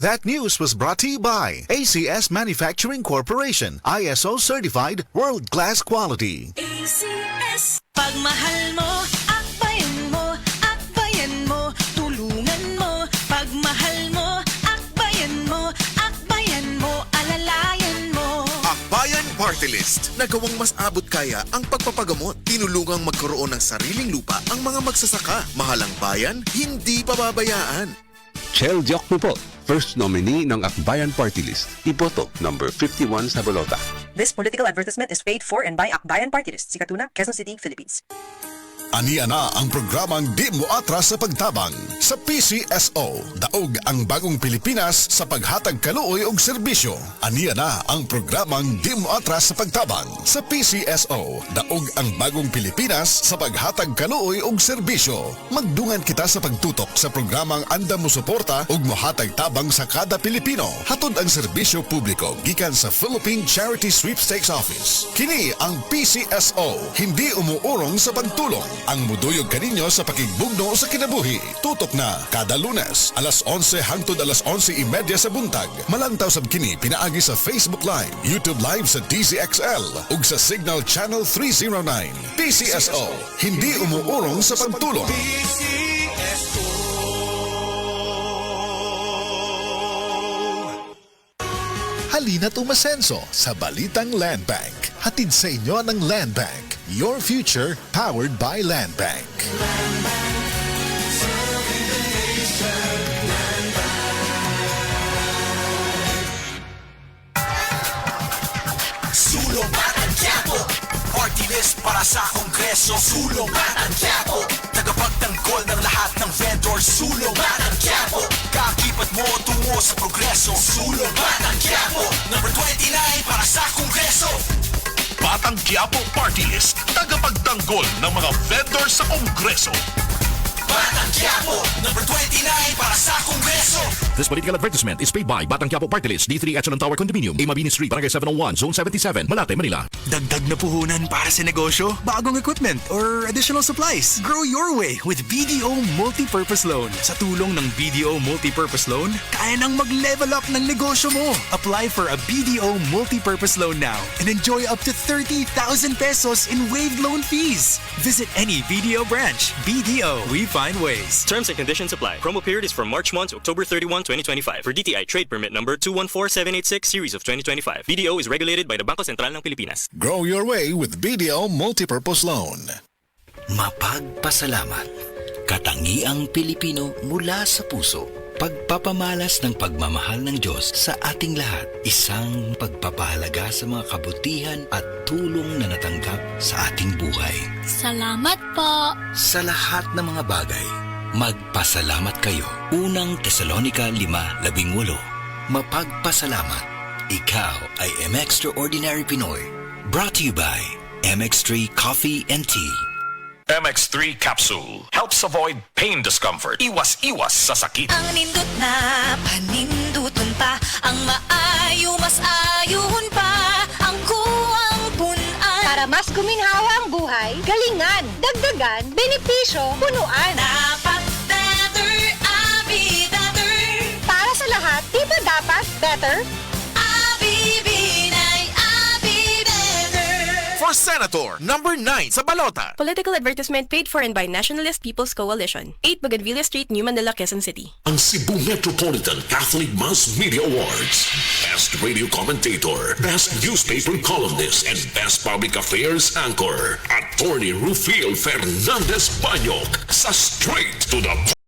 That news was brought to you by ACS Manufacturing Corporation, ISO certified world-class quality. ACS. Pagmahal mo, akbayan mo, tulungan mo. Pagmahal mo, akbayan mo, alalayan mo. Akbayan Party List. Nagawang mas abot kaya ang pagpapagamot. Tinulungang magkaroon ng sariling lupa ang mga magsasaka. Mahalang bayan, hindi pababayaan. Chel Diokno po, first nominee ng Akbayan Party List. Iboto, number 51 sa bolota. This political advertisement is paid for and by Akbayan Party List, Sikatuna, Quezon City, Philippines. Aniya na ang programang Di Mo Atras sa Pagtabang sa PCSO. Daog ang bagong Pilipinas sa paghatag kaluoy og serbisyo. Aniya na ang programang Di Mo Atras sa Pagtabang sa PCSO. Daog ang bagong Pilipinas sa paghatag kaluoy og serbisyo. Magdungan kita sa pagtutok sa programang anda mo suporta ug mohatag tabang sa kada Pilipino. Hatod ang serbisyo publiko gikan sa Philippine Charity Sweepstakes Office. Kini ang PCSO, hindi umuurong sa pagtulong. Ang muduyog kaninyo sa pakigbugno sa kinabuhi. Tutok na kada Lunes, alas 11 hangtod alas 11:30 sa buntag. Malantaw sab kini pinaagi sa Facebook Live, YouTube Live sa DZXL ug sa Signal Channel 309. PCSO, hindi umuurong sa pagtulong. Halina't umasenso sa Balitang Land Bank. Hatid sa inyo ng Land Bank. Your future powered by Land Bank. Sulungan ang Quiapo, party list para sa Kongreso. Sulungan ang Quiapo, tagapagtanggol ng lahat ng vendor. Sulungan ang Quiapo, kakibat mo tungo sa progreso. Sulungan ang Quiapo, number 29 para sa Kongreso. Batang Quiapo Party List, tagapagtanggol ng mga vendor sa Kongreso. Batang Quiapo, number 29 para sa Kongreso. This political advertisement is paid by Batang Quiapo Party List, D3 Echelon Tower Condominium, Mabini Street, Barangay 701, Zone 77, Malate, Manila. Dagdag na puhunan para sa negosyo, bagong equipment, or additional supplies. Grow your way with BDO Multipurpose Loan. Sa tulong ng BDO Multipurpose Loan, kaya nang mag-level up ng negosyo mo. Apply for a BDO Multipurpose Loan now and enjoy up to 30,000 pesos in waived loan fees. Visit any BDO branch. BDO, we find ways. Terms and conditions apply. Promo period is from March 1 to October 31, 2025. For DTI Trade Permit Number 214786 Series of 2025. BDO is regulated by the Bangko Sentral ng Pilipinas. Grow your way with BDO Multipurpose Loan. Mapagpasalamat. Katangiang Pilipino mula sa puso. Pagpapamalas ng pagmamahal ng Diyos sa ating lahat. Isang pagpapahalaga sa mga kabutihan at tulong na natanggap sa ating buhay. Salamat po. Sa lahat ng mga bagay, magpasalamat kayo. Unang Tesalonica 5:18. Mapagpasalamat. Ikaw ay M-Extraordinary Pinoy. Brought to you by MX3 Coffee and Tea. MX3 Capsule helps avoid pain discomfort. Iwas-iwas sa sakit. Ang nindot na paninduton pa, ang maayo mas ayuhon pa, ang kuwang punan. Para mas guminhawa ang buhay, galingan, dagdagan, benepisyo, punuan. Dapat better, Abi better. Para sa lahat, di ba dapat better? Abi Binay, Abi better. For Senator, number 9 sa balota. Political advertisement paid for and by Nationalist People's Coalition. 8 Bougainvillea Street, New Manila, Quezon City. Ang Cebu Metropolitan Catholic Mass Media Awards. Best Radio Commentator, Best Newspaper Columnist, and Best Public Affairs Anchor. Attorney Rufiel Fernandez Banyok sa Straight to the